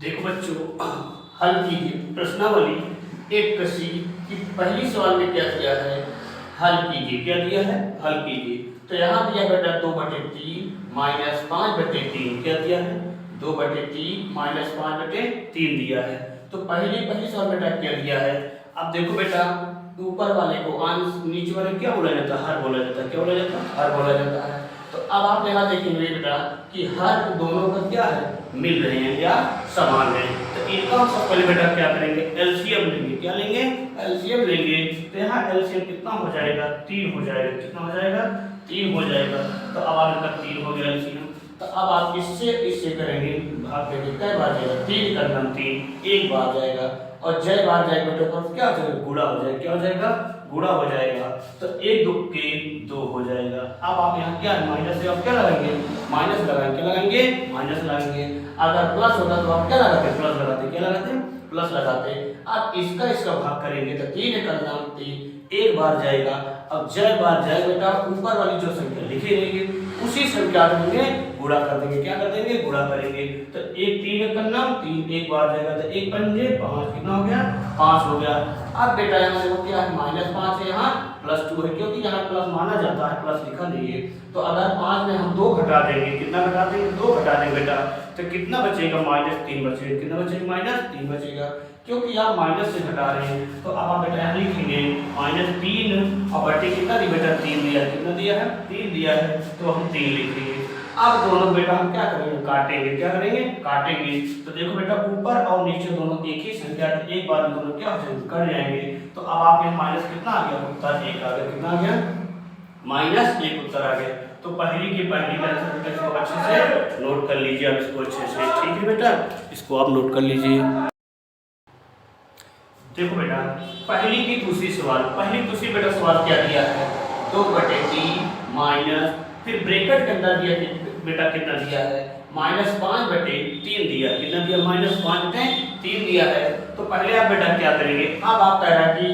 देखो बच्चों, हल कीजिए प्रश्नावली 1 की पहली सवाल में क्या दिया है, हल कीजिए। क्या दिया है, हल कीजिए। तो यहाँ दिया बेटा 2/3 माइनस 5/3। क्या दिया है, 2/3 माइनस 5/3 दिया है। तो पहली सवाल बेटा क्या दिया है। अब देखो बेटा, ऊपर वाले को अंश, नीचे वाले क्या बोला जाता है, हर बोला जाता है। क्या बोला जाता है, हर बोला जाता है। तो अब आप यहाँ देखेंगे बेटा कि हर दोनों का क्या है, मिल रहे हैं या समान है। तो इनका हम सब पहले बेटा क्या करेंगे, एलसीएम लेंगे। क्या लेंगे, एलसीएम लेंगे। तो यहाँ एलसीएम कितना हो जाएगा, 3 हो जाएगा। कितना हो जाएगा, 3 हो जाएगा। तो अब आपका 3 हो गया एलसीएम। तो अब आप इससे करेंगे भाग देंगे, कै बार जाएगा, 3 का नाम 3 एक बार जाएगा, और जय बार जाएगा बेटा तो क्या हो जाएगा, गुणा हो जाएगा। क्या हो जाएगा, गुणा हो जाएगा। तो 1 2 के 2 हो जाएगा। अब आप यहाँ क्या है, माइनस से आप क्या लगाएंगे, माइनस लगाएंगे। क्या लगाएंगे, माइनस लगाएंगे। अगर प्लस होता तो आप क्या लगाते, प्लस लगाते। क्या लगाते, प्लस लगाते। अब इसका भाग करेंगे तो 3 का नाम 3 एक बार जाएगा। अब जय बार जाए बेटा, ऊपर वाली जो संख्या लिखी रहेगी उसी संख्या में गुणा कर देंगे। क्या कर देंगे, गुणा करेंगे। तो 1 3 का नाम 3 एक बार जाएगा। तो 1 पंजे 5 कितना हो गया, 5 हो गया। अब बेटा यहाँ देखो क्या है, -5 है, यहाँ +2 है, क्योंकि यहाँ प्लस माना जाता है, प्लस लिखा नहीं है। तो अगर 5 में हम 2 घटा देंगे, कितना घटा देंगे, 2 घटा देंगे बेटा, तो कितना बचेगा, -3 बचेगा। कितना बचेगा, -3 बचेगा, क्योंकि आप माइनस से घटा रहे हैं। तो अब आप बेटा यहाँ लिखेंगे -3 और बटे कितना दिया बेटा, 3 दिया। कितना दिया है, 3 दिया है। तो हम 3 लिखेंगे। अब दोनों बेटा हम क्या करेंगे, काटेंगे। क्या करेंगे, काटेंगे। तो देखो बेटा, ऊपर और नीचे दोनों एक ही संख्या है, एक बार में दोनों क्या हो जाएंगे, कट जाएंगे। तो अब आप यहाँ माइनस कितना आ गया, उत्तर 1 आ गया। कितना आ गया, -1 उत्तर आ गया। तो पहली की पहली आंसर बेटा, इसको अच्छे से नोट कर लीजिए। अब इसको अच्छे से, ठीक है बेटा, इसको आप नोट कर लीजिए। देखो बेटा, पहली की दूसरी सवाल, पहली दूसरी बेटा सवाल क्या दिया है, 2/3 माइनस, फिर ब्रैकेट के अंदर दिया बेटा कितना दिया है, -5/3 दिया। कितना दिया, -5/3 दिया है। तो पहले आप बेटा क्या करेंगे, अब आप कह रहा है कि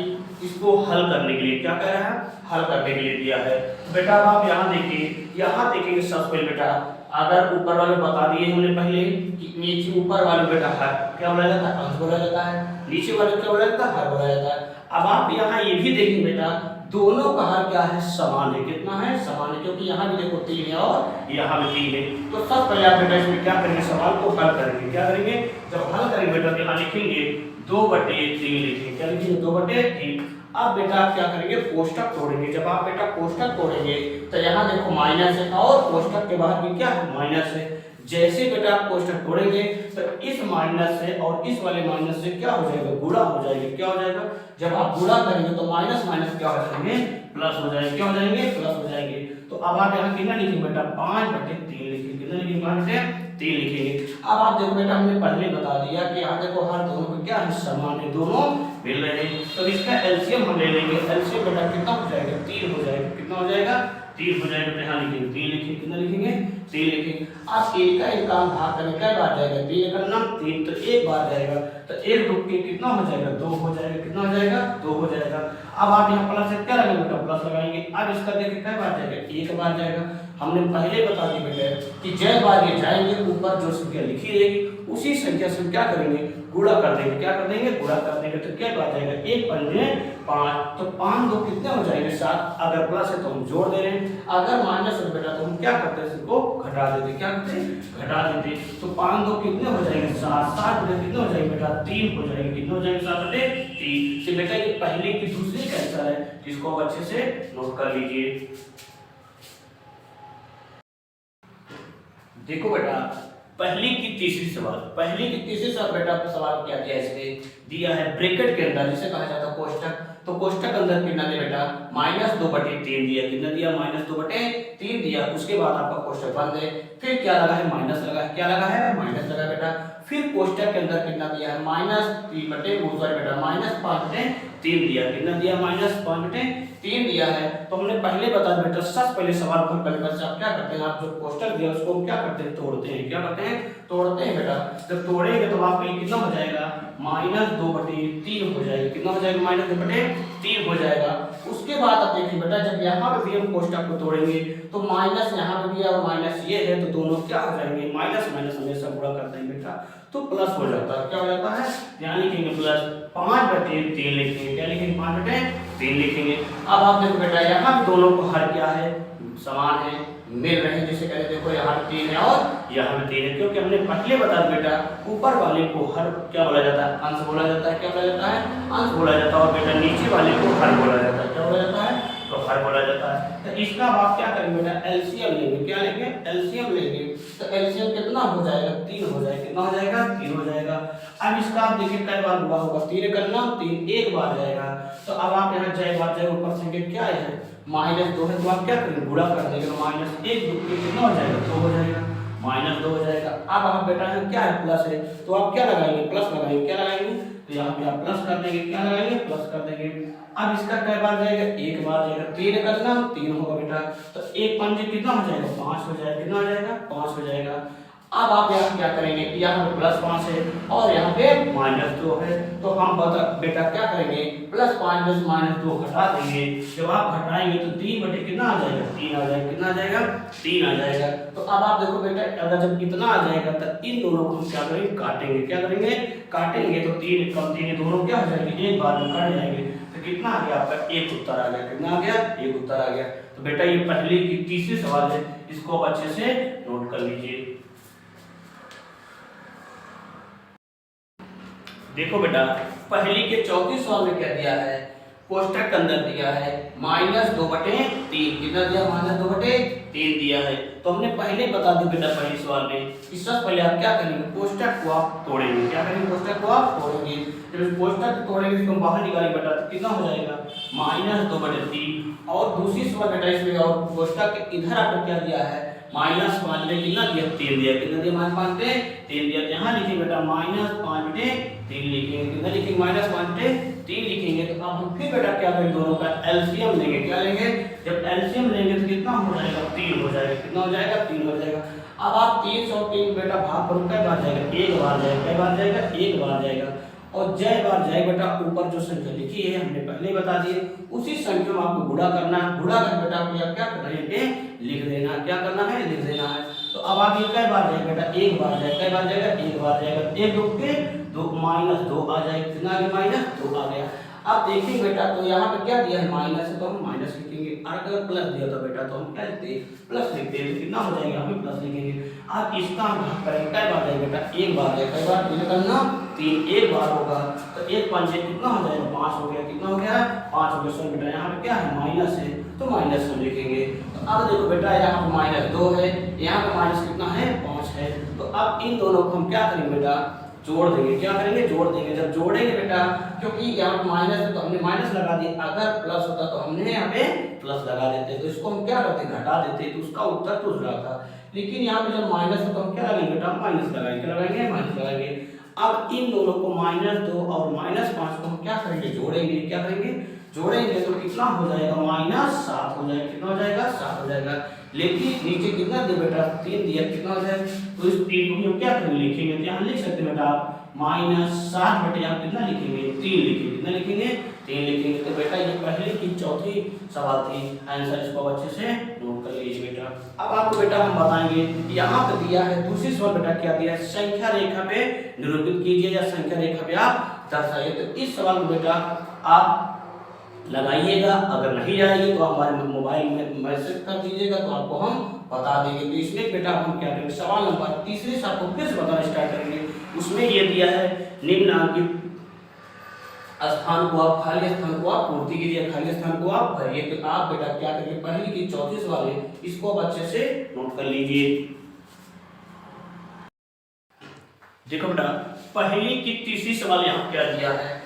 इसको हल करने के लिए, क्या कह रहा है, हल करने के लिए दिया है। तो बेटा अब आप यहाँ देखिए, यहाँ देखेंगे सबसे पहले बेटा, अगर ऊपर वाले बता दिए हमने पहले कि नीचे ऊपर वाले बेटा हर क्या बोला जाता है, अंश बोला जाता है, नीचे वाले क्या बोला जाता है, हर बोला जाता है। अब आप यहाँ ये भी देखेंगे बेटा, दोनों का हर क्या है, समान है। कितना है, समान है, क्योंकि यहाँ भी देखो 3 है और यहाँ भी 3 है। तो सब पहले आप बेटा इसमें क्या करेंगे, सवाल को हल करेंगे। क्या करेंगे, जब हल करेंगे बेटा तो यहाँ लिखेंगे 2/3 लिखेंगे। क्या लिखेंगे, 2/3। अब बेटा आप क्या करेंगे, कोष्टक तोड़ेंगे। जब आप बेटा कोष्टक तोड़ेंगे तो यहाँ देखो माइनस है और कोष्टक के बाहर भी क्या है, माइनस है। जैसे बेटा आप कोष्टक तोड़ेंगे तो इस माइनस से और इस वाले माइनस से क्या हो जाएगा, गुणा हो जाएगा। क्या हो जाएगा, जब आप गुणा करेंगे तो माइनस माइनस क्या हो जाएंगे, प्लस हो जाएंगे। क्या हो जाएंगे, प्लस हो जाएंगे। तो अब आप यहाँ कितना लिखेंगे बेटा, 5/3 लिखेंगे। कितना लिखेंगे, 5/3 लिखेंगे। अब आप देखो बेटा, हमने पहले बता दिया कि यहाँ देखो हर दोनों में क्या है, समान है, दोनों मिल रहे हैं। तो इसका एलसीएम हम ले लेंगे। एलसीएम बेटा कितना हो जाएगा, 3 हो जाएगा। कितना हो जाएगा, 3 हो जाएगा। तो यहाँ लिखेंगे 3 लिखेंगे। कितना लिखेंगे, 3 लिखेंगे। अब इनका भाग करने क्या बार जाएगा, 3 का नाम 3 तो एक बार जाएगा। तो 1 2 के कितना हो जाएगा, 2 हो जाएगा। कितना हो जाएगा, 2 हो जाएगा। अब आप यहाँ प्लस से क्या लगाएंगे बेटा, प्लस लगाएंगे। अब इसका देखिए क्या बार जाएगा, 1 बार जाएगा। हमने पहले बता दी बेटा कि जय बार ये जाएंगे, ऊपर जो संख्या लिखी रहेगी उसी संख्या से क्या करेंगे, गुणा कर देंगे। क्या कर देंगे, गुणा कर देंगे। तो क्या बात जाएगा, 1 पंजे 5। तो 5 2 कितने हो जाएंगे, 7। अगर प्लस है तो हम जोड़ दे रहे हैं, अगर माइनस है बेटा तो हम क्या करते हैं, इसको घटा देते। क्या करते हैं, घटा देते। तो 5 2 कितने हो जाएंगे, 7। 7 बेटा कितने हो जाएंगे बेटा, 3 हो जाएंगे। कितने हो जाएंगे, 7/3। तो बेटा ये पहले की दूसरी का आंसर है, जिसको आप अच्छे से नोट कर लीजिए। देखो बेटा, पहली की तीसरी सवाल, पहली की तीसरी सवाल बेटा आपको सवाल क्या दिया है, इसमें दिया है ब्रैकेट के अंदर, जिसे कहा जाता है कोष्टक। तो कोष्टक अंदर कितना दिया बेटा, -2/3 दिया। कितना दिया, -2/3 दिया। उसके बाद आपका कोष्टक बंद है। फिर क्या लगा है, माइनस लगा है। क्या लगा है, माइनस लगा बेटा। फिर कोष्टक के अंदर कितना दिया है, -5/3 दिया। कितना दिया, -5/3 दिया है। तो हमने पहले बताया बेटा, सबसे पहले सवाल को करने से आप क्या करते हैं, आप जो कोष्टक दिया उसको हम क्या करते हैं, तोड़ते हैं। क्या करते हैं, तोड़ते हैं बेटा। जब तोड़ेंगे तो आपका ये कितना हो जाएगा, -2/3 हो जाएगा। कितना हो जाएगा, -2/3 हो जाएगा। उसके बाद अब देखिए बेटा जब यहाँ पे भी हम कोष्टक को तोड़ेंगे तो माइनस यहाँ पे भी है और माइनस ये है, तो दोनों क्या हो जाएंगे, माइनस माइनस हमेशा गुणा करते हैं बेटा तो प्लस हो जाता है। क्या हो जाता है, यहाँ लिखेंगे प्लस 5/3 लिखेंगे, क्या लिखेंगे 5/3 लिखेंगे। अब आप देखो बेटा यहाँ दोनों को हर क्या है, समान है, मिल रहे हैं, जैसे कहते देखो यहाँ पे 3 है और यहाँ पे 3 है, क्योंकि हमने पहले बता दिया बेटा ऊपर वाले को हर क्या बोला जाता है, अंश बोला जाता है। क्या बोला जाता है, अंश बोला जाता है। और बेटा नीचे वाले को हर बोला जाता है। क्या बोला जाता है, तो हर बोला जाता है। तो इसका आप क्या करेंगे बेटा, एलसीएम लेंगे। क्या लेंगे, एलसीएम लेंगे। तो एलसीएम कितना हो जाएगा, 3 हो जाएगा। कितना हो जाएगा, 3 हो जाएगा। अब इसका आप देखिए कई बार हुआ होगा, 3 करना 3 एक बार जाएगा। तो अब आप यहाँ जय बार जाए ऊपर संख्या क्या है, -2 है, तो आप क्या करेंगे, गुणा कर देंगे। -1 कितना हो जाएगा, 2 हो जाएगा, -2 हो जाएगा। अब आप बेटा क्या है, प्लस है, तो आप क्या लगाएंगे, प्लस लगाएंगे। क्या लगाएंगे, तो यहाँ पे आप प्लस कर देंगे। क्या लगाएंगे, प्लस कर देंगे। अब इसका कई बार जाएगा, एक बार जाएगा। 3 करना 3 होगा बेटा, तो 1 पंजे कितना हो जाएगा, 5 हो जाएगा। कितना हो जाएगा, 5 हो जाएगा। अब आप यहाँ क्या करेंगे, यहाँ पे +5 है और यहाँ पे -2 है, तो हम बता बेटा क्या करेंगे, +5 में -2 हटा देंगे। जब आप हटाएंगे तो 3 बटे कितना आ जाएगा, 3 आ जाएगा। कितना आ जाएगा, 3 आ जाएगा। तो अब आप देखो बेटा अगर जब इतना आ जाएगा तो इन दोनों को हम क्या करेंगे, काटेंगे। क्या करेंगे, काटेंगे। तो 3 कम 3 दोनों क्या हो जाएंगे, एक बार में कट जाएंगे। तो कितना आ गया आपका, एक उत्तर आ गया। कितना आ गया, एक उत्तर आ गया। तो बेटा ये पहले की तीसरी सवाल है, इसको आप अच्छे से नोट कर लीजिए। देखो बेटा पहली के चौथी सवाल में क्या दिया है, कोष्टक के अंदर दिया है -2/3। कितना दिया, -2/3 दिया है। तो हमने पहले बता दिया बेटा पहले सवाल में, इससे पहले आप क्या करेंगे, कोष्टक को आप तोड़ेंगे। क्या करेंगे, कोष्टक को आप तोड़ेंगे। जब कोष्टक तोड़ेंगे इसको हम बाहर निकालेंगे बेटा, तो कितना हो जाएगा, -2/3। और दूसरी सवाल बेटा इसमें और कोष्टक के इधर आपको क्या दिया है, -5 में कितना दिया, 3 दिया। कितना दिया, -5 में 3 दिया। यहाँ लिखिए बेटा -5/3 लिखेंगे। कितना लिखेंगे, -5/3 लिखेंगे। तो अब हम फिर बेटा क्या करेंगे, दोनों का एलसीएम लेंगे। क्या लेंगे, जब एलसीएम लेंगे तो कितना हो जाएगा, 3 हो जाएगा। कितना हो जाएगा, 3 हो जाएगा। अब आप 3 और 3 बेटा भाग करो, कई बार जाएगा, एक बार जाएगा। कई बार जाएगा, एक बार जाएगा। और जय बार जाए बेटा ऊपर जो संख्या लिखी है हमने पहले बता दी, उसी संख्या में आपको गुणा करना है। गुणा कर बेटा आपको क्या करना है, लिख देना। क्या करना है, लिख देना है। तो अब आप ये कई बार जाएगा बेटा, एक बार जाएगा। कई बार जाएगा, एक बार जाएगा। 1 2 के 2 -2 आ जाएगा। कितना आ गया, -2 आ गया। अब देखिए बेटा तो यहाँ पे क्या दिया है, माइनस है, तो हम माइनस लिखेंगे। और अगर प्लस दिया था बेटा तो हम क्या लिखते हैं, प्लस लिखते हैं। तो कितना हो जाएगा, हम प्लस लिखेंगे। अब इसका हम भाग करेंगे, कई बार जाएगा बेटा, एक बार जाएगा। कई बार तीन करना 3 एक बार होगा, तो 1 पंजे कितना हो जाएगा, 5 हो गया। कितना हो गया, 5 हो गया। सो बेटा यहाँ पे क्या है, माइनस है, तो माइनस हम लिखेंगे। तो अब देखो बेटा यहाँ पे -2 है, यहाँ पे माइनस कितना है, 5 है। तो अब इन दोनों को हम क्या करेंगे बेटा, जोड़ देंगे। क्या करेंगे, जोड़ देंगे। जब जोड़ेंगे बेटा, क्योंकि यहाँ पे माइनस है तो हमने माइनस लगा दिया, अगर प्लस होता तो हमने यहाँ पे प्लस लगा देते। तो इसको हम क्या करते, घटा देते, तो उसका उत्तर तो दूसरा था। लेकिन यहाँ पे जब माइनस है तो हम क्या लगाएंगे बेटा, माइनस लगाएंगे। क्या लगाएंगे, माइनस लगाएंगे। अब इन दोनों को -2 और -5 को हम क्या करेंगे, जोड़ेंगे। क्या करेंगे, जोड़ेंगे। तो कितना हो जाएगा, -7 हो जाएगा। कितना हो जाएगा, 7 हो जाएगा। लेकिन नीचे कितना दिया बेटा, 3 दिया। कितना हो जाएगा, तो इस 3 को हम क्या करेंगे, लिखेंगे। तो यहाँ लिख सकते हैं बेटा आप -7 बटे आप कितना लिखेंगे, 3 लिखेंगे। कितना लिखेंगे, 3 लिखेंगे। तो बेटा ये पहले की चौथी सवाल थी, आंसर इसको अच्छे से नोट कर लीजिए बेटा। अब आपको बेटा हम बताएंगे, यहाँ पे दिया है दूसरी सवाल बेटा क्या दिया है, संख्या रेखा पे निरूपित कीजिए या संख्या रेखा पे आप दर्शाइए। तो इस सवाल को बेटा आप लगाइएगा, अगर नहीं आएगी तो हमारे मोबाइल में मैसेज कर दीजिएगा, तो आपको हम बता देंगे। तो इसमें बेटा हम क्या करेंगे, सवाल नंबर तीसरे से आपको फिर से बताना स्टार्ट करेंगे। उसमें ये दिया है, निम्नांकित स्थान को आप, खाली स्थान को आप पूर्ति कीजिए, खाली स्थान को आप भरिए। तो आप बेटा क्या करेंगे, पहली की चौथी सवाल है, इसको आप अच्छे से नोट कर लीजिए। देखो बेटा पहली की तीसरी सवाल यहाँ क्या दिया है,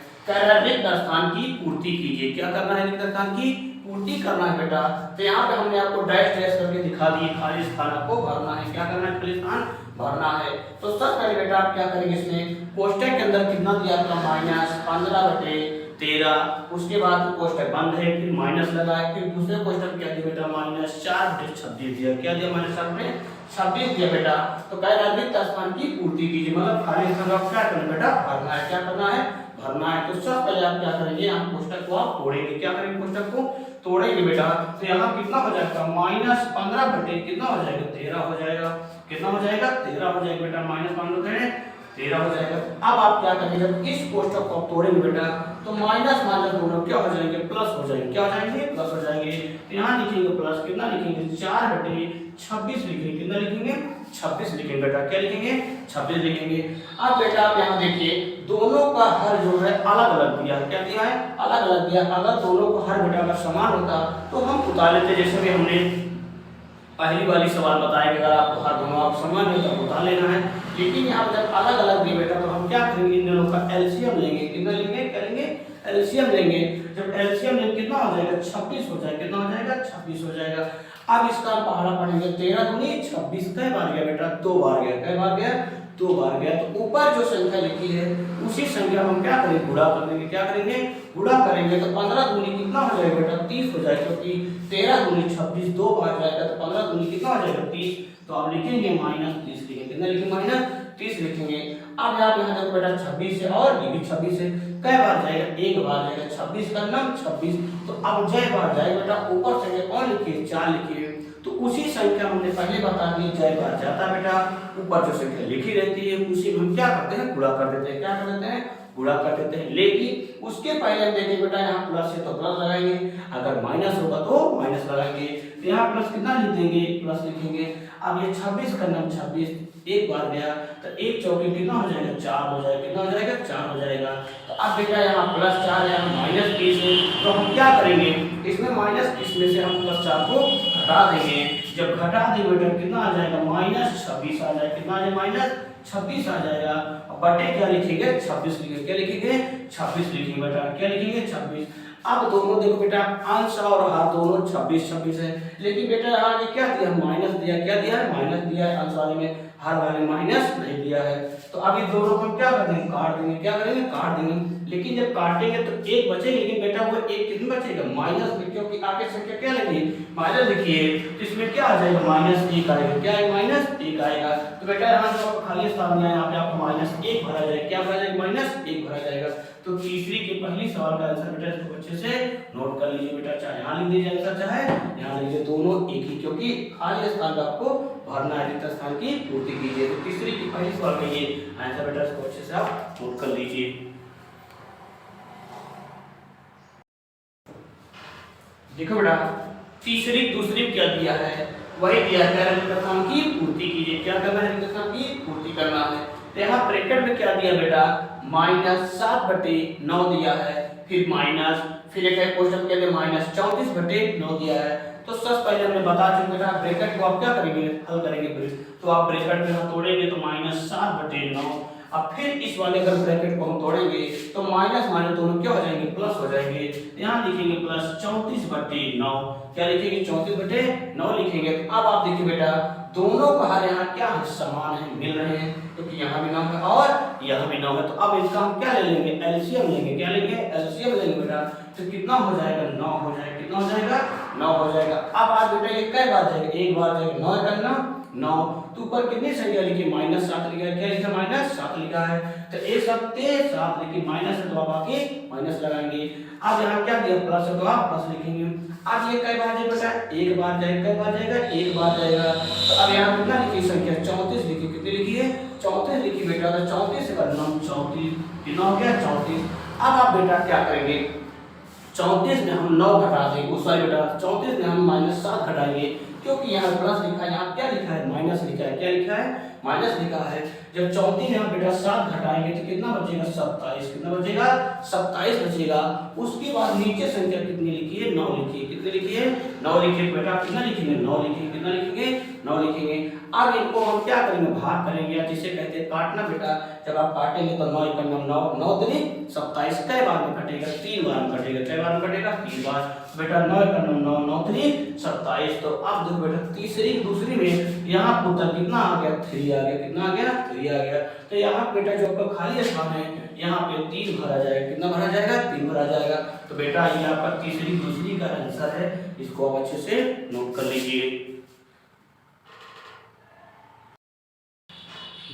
रिक्त स्थान की पूर्ति कीजिए। क्या करना है, रिक्त स्थान की पूर्ति करना है बेटा। तो यहाँ पे हमने आपको डैश डैश करके दिखा दिए, खाली स्थान आपको भरना है। क्या करना है, खाली स्थान भरना है। तो सबसे पहले बेटा आप क्या करेंगे, इसमें कोष्टक के अंदर कितना दिया था, -15/13। उसके बाद कोष्टक बंद है, फिर माइनस लगा है, फिर दूसरे कोष्टक क्या दिया बेटा, -4/26 दिया। क्या दिया, -4/26 दिया बेटा। तो कह रहा है रिक्त स्थान की पूर्ति कीजिए, मतलब खाली स्थान आप क्या करना बेटा, भरना है। क्या करना है, भरना है। तो सबसे पहले आप क्या करेंगे, यहाँ कोष्टक को आप तोड़ेंगे। क्या करेंगे, कोष्टक को तोड़ेंगे बेटा। तो यहाँ कितना हो जाएगा, -15 बटे कितना हो जाएगा, 13 हो जाएगा। कितना हो जाएगा, 13 हो जाएगा बेटा। -13 हो जाएगा। अब आप क्या करेंगे, जब इस कोष्टक को आप तोड़ेंगे बेटा, तो माइनस माइनस दोनों क्या हो जाएंगे, प्लस हो जाएंगे। क्या हो जाएंगे, प्लस हो जाएंगे। तो यहाँ लिखेंगे प्लस, कितना लिखेंगे, 4/26 लिखेंगे। कितना लिखेंगे, 26 लिखेंगे बेटा। क्या लिखेंगे, 26 लिखेंगे। अब बेटा आप यहाँ देखिए, दोनों का हर जो है अलग अलग दिया है। क्या दिया है, अलग अलग दिया। अगर दोनों का हर बेटा अगर समान होता तो हम उतार लेते, जैसे भी हमने पहली वाली सवाल बताया कि अगर आपको हर दोनों आप समान है तो उतार लेना है। लेकिन यहाँ पर जब अलग अलग दिए बेटा, तो हम क्या करेंगे, इन दोनों का एलसीएम लेंगे। कितना लेंगे, क्या लेंगे, एलसीएम लेंगे। जब एलसीएम लेंगे कितना हो जाएगा, 26 हो जाएगा। कितना हो जाएगा, 26 हो जाएगा। अब इसका पहाड़ा पढ़ेंगे, 13 दूनी 26 कई बार गया बेटा, 2 बार गया। कई बार गया, 2 बार गया। तो ऊपर जो संख्या लिखी है उसी संख्या हम क्या करेंगे, गुणा कर देंगे। क्या करेंगे, गुणा करेंगे। तो 15 दूनी कितना हो जाएगा बेटा, 30 हो जाएगा। क्योंकि 13 दूनी 26, 2 बार जाएगा, तो 15 दूनी कितना हो जाएगा, 30। तो आप लिखेंगे -30 लिखेंगे। कितना लिखेंगे, -30 लिखेंगे। अब आप यहाँ देखो बेटा, 26 है और ये भी 26 है। कई बार जाएगा, एक बार जाएगा। 26 का नाम 26। तो अब जय बार जाएगा बेटा, ऊपर संख्या कौन लिखिए, 4 लिखिए। तो उसी संख्या हमने पहले बता दी, जय बार जाता बेटा, ऊपर जो संख्या लिखी रहती है उसी में हम क्या करते हैं, गुणा कर देते हैं। क्या कर देते हैं, गुणा कर देते हैं। लेकिन उसके पहले हम देखें बेटा, यहाँ प्लस है तो प्लस लगाएंगे, अगर माइनस होगा तो माइनस लगाएंगे। तो यहाँ प्लस कितना लिख देंगे, प्लस लिखेंगे। अब ये 26 का नाम 26 एक बार गया, तो 1 चौके कितना हो जाएगा, 4 हो जाएगा। कितना हो जाएगा, 4 हो जाएगा। तो अब बेटा यहाँ +4 है, -30 है। तो हम क्या करेंगे, इसमें -30 में से हम +4 को घटा देंगे। जब घटा देंगे बेटा कितना आ जाएगा, -26 आ जाएगा। कितना आ जाएगा, -26 आ जाएगा। और बटे क्या लिखेंगे, 26 लिखेंगे। क्या लिखेंगे, 26 लिखेंगे बेटा। क्या लिखेंगे, 26। अब दोनों देखो बेटा, अंश और हर दोनों 26 26 है। लेकिन बेटा यहाँ ने क्या दिया, माइनस दिया। क्या दिया है, माइनस दिया है। अंश वाले में, हर वाले माइनस नहीं दिया है। तो अब ये दोनों को हम क्या कर देंगे, काट देंगे। क्या करेंगे, काट देंगे। लेकिन जब काटेंगे तो एक बचेगा, लेकिन बेटा वो एक कितना बचेगा, माइनस में, क्योंकि आगे संख्या क्या लगी, माइनस लिखिए। तो इसमें क्या आ जाएगा, -1 आएगा। क्या है, -1 आएगा। तो बेटा यहाँ जो खाली स्थान दिया है, यहाँ पे आपको -1 भरा जाएगा। क्या भरा जाएगा, -1 भरा जाएगा। तो तीसरी के पहली सवाल का आंसर बेटा इसको अच्छे से नोट कर लीजिए बेटा। चाहे यहाँ लिख दीजिए आंसर, चाहे यहाँ लीजिए, दोनों एक ही, क्योंकि खाली स्थान का आपको भरना है, रिक्त स्थान की पूर्ति कीजिए। तो तीसरी की पहली सवाल का ये आंसर बेटा, इसको अच्छे से आप नोट कर लीजिए। देखो बेटा, तीसरी दूसरी क्या दिया है, वही दिया है, रिक्त स्थान की पूर्ति कीजिए। क्या करना है, रिक्त स्थान की पूर्ति करना है। तो यहाँ ब्रैकेट में क्या दिया बेटा, -7/9 दिया है। फिर माइनस, फिर एक है क्वेश्चन के लिए -34/9 दिया है। तो सबसे पहले हमने बता चुके बेटा, ब्रैकेट को आप क्या करेंगे, हल करेंगे। तो आप ब्रैकेट में तोड़ेंगे तो -7/9। अब फिर इस वाले अगर ब्रैकेट को हम तोड़ेंगे तो माइनस माइनस दोनों क्या हो जाएंगे, प्लस हो जाएंगे। यहाँ लिखेंगे प्लस 34/9। क्या लिखेंगे, 34/9 लिखेंगे। तो अब आप देखिए बेटा, दोनों का हर यहाँ क्या है, समान है, मिल रहे हैं, क्योंकि तो यहाँ भी 9 है और यहाँ भी 9 है। तो अब इसका हम क्या ले लेंगे, एलसीएम लेंगे। क्या लेंगे, एलसीएम लेंगे बेटा। तो कितना हो जाएगा, 9 हो जाएगा। कितना हो जाएगा, 9 हो जाएगा। अब आज बेटा ये कई बार जाएगा, एक बार जाएगा। 9 करना 9, तो ऊपर कितनी संख्या लिखी, -7 लिखा है। क्या लिखा, -7 लिखा है। तो एक सबते 7 लिखी, माइनस है तो आप आके माइनस लगाएंगे। अब यहाँ क्या दिया, प्लस है तो आप प्लस लिखेंगे। अब ये कई बार जाएगा बेटा, एक बार जाएगा। कई बार जाएगा, एक बार जाएगा। तो अब यहाँ कितना लिखी संख्या, 34 लिखी। कितनी लिखी है, 34 लिखी बेटा। तो 34 से करना 34, कितना हो गया, 34। अब आप बेटा क्या करेंगे, 34 में हम 9 घटा देंगे। सॉरी बेटा, 34 में हम -7 घटाएंगे, क्योंकि यहाँ प्लस लिखा है, यहाँ क्या लिखा है, माइनस लिखा है। क्या लिखा है, माइनस लिखा है। जब 34 में हम बेटा 7 घटाएंगे तो कितना बचेगा, 27। कितना बचेगा, 27 बचेगा। उसके बाद नीचे संख्या कितनी लिखी है, 9 लिखी है। कितनी लिखी है, 9 लिखी है बेटा। कितना लिखेंगे, 9 लिखेंगे। कितना लिखेंगे, 9 लिखेंगे। अब इनको हम क्या करेंगे, भाग करेंगे, या जिसे कहते हैं काटना बेटा। जब आप काटेंगे तो 9 × 9 9 दूनी 27। कई बार में कटेगा, 3 बार में कटेगा। कई बार में कटेगा, 3 बार। बेटा 9 × 9 9 दूनी 27। तो अब देखो बेटा, तीसरी दूसरी में यहाँ उत्तर कितना आ गया, 3 आ गया। कितना आ गया, 3 आ गया। तो यहाँ बेटा जो आपका खाली स्थान है, यहाँ पे 3 भरा जाएगा। कितना भरा जाएगा, 3 भरा जाएगा। तो बेटा ये आपका तीसरी दूसरी का आंसर है। इसको आप अच्छे से नोट कर लीजिए।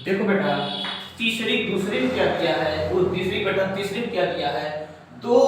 देखो बेटा, दूसरी में क्या किया है, वो तीसरी बेटा तीसरी में क्या किया है, दो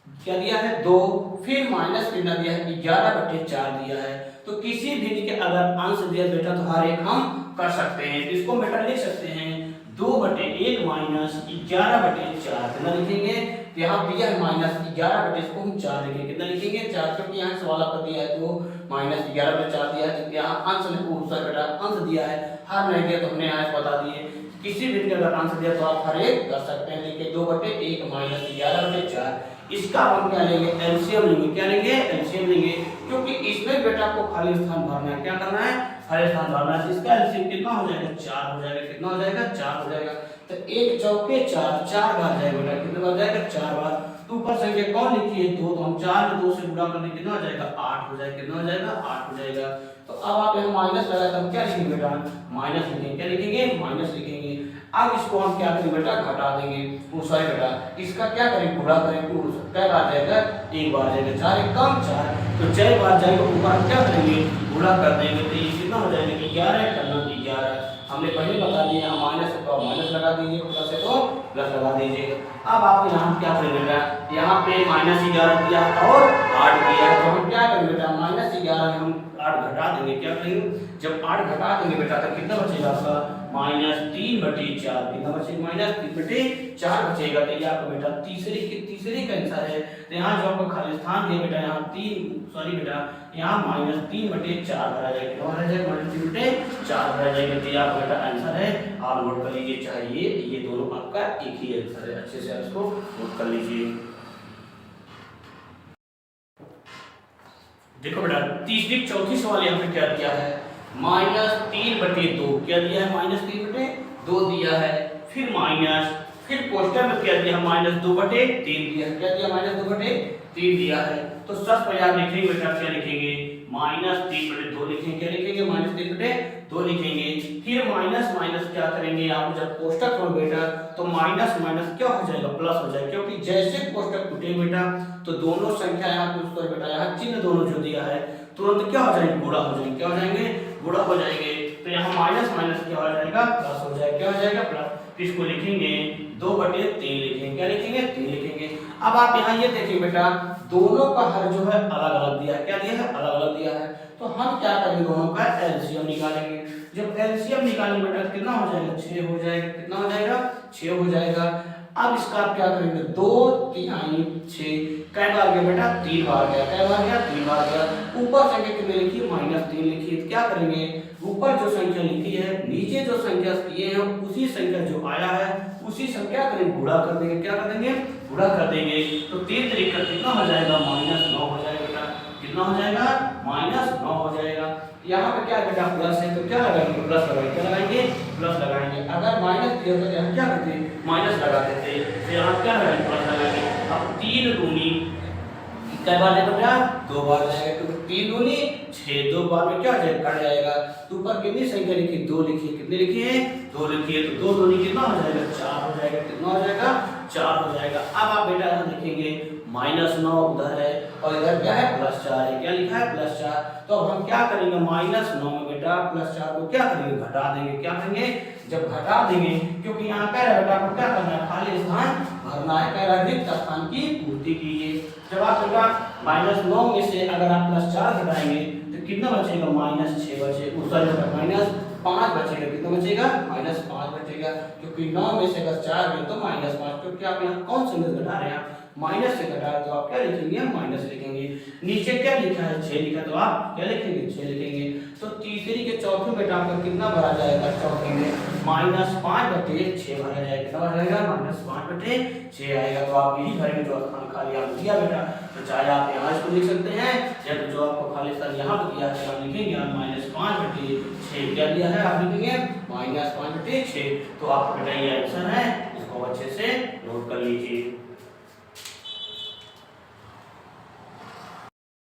क्या दिया है 2, फिर माइनस कितना दिया है 11/4 दिया है। तो किसी भी के अगर अंश दिया बेटा तो हर एक हम कर सकते हैं। तो इसको बेटा लिख सकते हैं 2/1 माइनस 11/4 कितना लिखेंगे, तो यहाँ दिया है माइनस 11/4 इसको हम 4 लिखेंगे, कितना लिखेंगे 4, क्योंकि यहाँ सवाल आपका दिया है तो माइनस 11/4 दिया है, यहाँ अंश बेटा अंश दिया है, हर नहीं दिया तो हमने यहाँ बता दिए। किसी भी के अगर अंश दिया तो आप हर एक कर सकते हैं। देखिए 2/1 माइनस 11/4, इसका हम क्या लेंगे एलसीएम लेंगे, क्या लेंगे एलसीएम लेंगे, क्योंकि इसमें बेटा को खाली स्थान भरना है, क्या करना है खाली स्थान भरना है। इसका एलसीएम कितना हो जाएगा 4 हो जाएगा, कितना हो जाएगा 4 हो जाएगा। तो 1 चौके 4, 4 बार जाएगा बेटा, कितना बार जाएगा 4 बार। तो ऊपर संख्या कौन लिखी है 2, तो हम 4 में 2 से गुणा करने कितना हो जाएगा 8 हो जाएगा, कितना हो जाएगा 8 हो जाएगा। तो अब आप यहाँ माइनस लगाए तो हम क्या लिखेंगे बेटा माइनस लिखेंगे, क्या लिखेंगे माइनस लिखेंगे। अब इसको हम क्या करेंगे बेटा घटा देंगे, सॉरी बेटा इसका क्या करेंगे गुणा करेंगे, क्या बार जाएगा 1 बार जाएगा, 4 1 कम 4, तो 6 बार जाएगा ऊपर हम क्या करेंगे गुणा कर देंगे। तो ये कितना हो जाएगा 11 करना 11, हमने पहले बता दिया माइनस है तो माइनस लगा दीजिए, प्लस है तो प्लस लगा दीजिए। अब आप यहाँ क्या करेंगे बेटा, यहाँ पे माइनस 11 दिया और 8 दिया है, तो हम क्या करेंगे बेटा माइनस 11 में हम 8 घटा देंगे, क्या करेंगे जब 8 घटा देंगे बेटा तो कितना बचेगा आपका -3/4, कितना बचेगा -3/4 बचेगा। तो ये आपका बेटा तीसरी का आंसर है। तो यहाँ जो आपका खाली स्थान दिया बेटा यहाँ 3 सॉरी बेटा यहाँ -3/4 भरा जाएगा, कितना भरा जाएगा -3/4 भरा जाएगा। तो ये आपका बेटा आंसर है, आप नोट कर लीजिए, चाहिए ये दोनों आपका एक ही आंसर है, अच्छे से इसको नोट कर लीजिए। देखो बेटा तीसरी चौथी सवाल यहाँ पे क्या दिया है -3/2, क्या दिया है -3/2 दिया है, फिर माइनस, फिर क्वेश्चन में क्या दिया -2/3 दिया है, क्या दिया -2/3 दिया है। तो सब पर आप लिखेंगे बेटा क्या लिखेंगे -3/2 लिखेंगे, क्या लिखेंगे -3/2 लिखेंगे। फिर माइनस माइनस क्या करेंगे आप जब कोष्टक हो बेटा तो माइनस माइनस क्या हो जाएगा प्लस हो जाएगा, क्योंकि जैसे कोष्टक टूटे बेटा तो दोनों संख्या यहाँ पे बेटा यहाँ चिन्ह दोनों जो दिया है तुरंत क्या हो जाएंगे गुणा हो जाएंगे, क्या हो जाएंगे गुणा हो जाएंगे। तो यहाँ माइनस माइनस क्या हो जाएगा प्लस हो जाएगा, क्या हो जाएगा प्लस। इसको लिखेंगे 2/3 लिखेंगे, क्या लिखेंगे 3 लिखेंगे। अब आप यहाँ ये देखिए बेटा दोनों का हर जो है अलग अलग दिया है, क्या दिया है अलग अलग दिया है। तो हम क्या करेंगे दोनों का एलसीएम निकालेंगे। जब एलसीएम निकालेंगे बेटा कितना हो जाएगा 6 हो जाएगा, कितना हो जाएगा 6 हो जाएगा। अब इसका आप क्या करेंगे 2 3 6 कै बार गया बेटा 3 बार गया, कै बार गया 3 बार गया। ऊपर संख्या कितनी लिखी -3 लिखी, तो क्या करेंगे ऊपर जो संख्या लिखी है नीचे जो संख्या दिए हैं उसी संख्या जो आया है उसी संख्या करेंगे गुणा कर देंगे, क्या कर देंगे गुणा कर देंगे। तो 3 तरीका कितना हो जाएगा -9 हो जाएगा बेटा, कितना हो जाएगा -9 हो जाएगा। यहाँ पे क्या बेटा प्लस है तो क्या लगाएंगे प्लस लगाएंगे, क्या लगाएंगे प्लस लगाएंगे। अगर माइनस दिया तो यहाँ क्या करते माइनस लगाते थे, तो यहाँ क्या लगाएंगे प्लस लगाएंगे। अब 3 दूनी कै बार जाएगा बेटा 2 बार जाएगा, क्योंकि 3 दूनी 6 2 बार में क्या हो जाएगा कट जाएगा। तो ऊपर कितनी संख्या लिखी 2 लिखी, कितनी लिखी है 2 लिखी है। तो 2 दूनी कितना हो जाएगा 4 हो जाएगा, कितना हो जाएगा 4 हो जाएगा। अब आप बेटा यहाँ देखेंगे -9 उधर है और इधर क्या है +4 है, क्या लिखा है +4। तो अब हम क्या करेंगे -9 में बेटा +4 को क्या करेंगे घटा देंगे, क्या करेंगे जब घटा देंगे क्योंकि यहाँ कह रहा है बेटा आपको क्या करना है खाली स्थान भरना है, कह रहा है रिक्त स्थान की पूर्ति कीजिए। जब आप बेटा -9 में से अगर आप +4 घटाएंगे तो कितना बचेगा -6 बचेगा, सॉरी -5 बचेगा, कितना बचेगा -5 बचेगा, क्योंकि 9 में से अगर 4 है तो -5, क्योंकि आप यहाँ कौन सा घटा रहे हैं आप माइनस से घटा रहे तो आप क्या लिखेंगे माइनस लिखेंगे। नीचे क्या लिखा है 6 लिखा तो आप क्या लिखेंगे 6 लिखेंगे। तो तीसरी के चौथे में बेटा आपका कितना भरा जाएगा चौथे में -5/6 भरा जाएगा, कितना भरा जाएगा -5/6 आएगा। तो आप यही भरेंगे जो स्थान खाली आपको दिया बेटा, तो चाहे आप यहाँ इसको लिख सकते हैं या तो जो आपको खाली स्थान यहाँ पे दिया है आप लिखेंगे -5/6 क्या दिया है आप लिखेंगे -5/6। तो आपका बेटा ये आंसर है, इसको अच्छे से नोट कर लीजिए।